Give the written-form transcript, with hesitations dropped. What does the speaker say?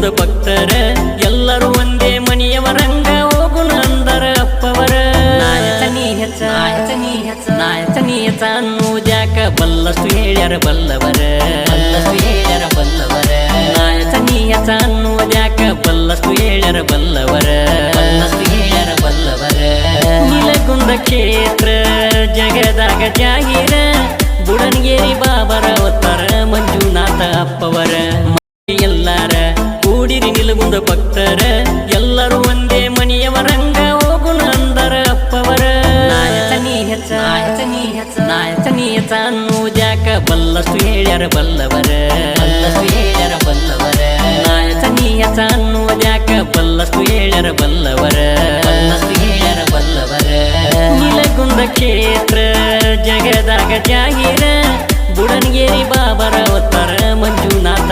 ನಿಲುಗುಂದ ಭಕ್ತರ ಎಲ್ಲರೂ ಒಂದೇ ಮನೆಯವರಂಗ ಹೋಗುಣ ಅಂದರ ಅಪ್ಪವರ ನಾಯಚನಿ ಹೆಚ್ಚ ಅನ್ನುವುದ್ಯಾಕ ಬಲ್ಲಷ್ಟು ಹೇಳ್ಯಾರ ಬಲ್ಲವರ ನಾಯಚನಿ ಹೆಚ್ಚ ಅನ್ನುವುದ್ಯಾಕ ಬಲ್ಲಷ್ಟು ಹೇಳ್ಯಾರ ಬಲ್ಲವರ ನಿಲಗುಂದ ಕ್ಷೇತ್ರ ಜಗದಾಗ ಜಾಹೀರ ಬುಡನ್ಗೇರಿ ಬಾಬರ ಅವತಾರ ಮಂಜುನಾಥ ಅಪ್ಪವರ ಎಲ್ಲಾರ ಕೂಡಿರಿ ನಿಲಗುಂದ ಭಕ್ತರ ಎಲ್ಲರೂ ಒಂದೇ ಮನೆಯವರಂಗ ಹೋಗುಣ ಅಂದರ ಅಪ್ಪವರ ನಾಯಚನಿ ಹೆಚ್ಚ ಅನ್ನುವುದ್ಯಾಕ ಬಲ್ಲಷ್ಟು ಹೇಳ್ಯಾರ ಬಲ್ಲವರ ನಾಯಚನಿ ಹೆಚ್ಚ ಅನ್ನುವುದ್ಯಾಕ ಬಲ್ಲಷ್ಟು ಹೇಳ್ಯಾರ ಬಲ್ಲವರ ನಿಲಗುಂದ ಕ್ಷೇತ್ರ ಜಗದಾಗ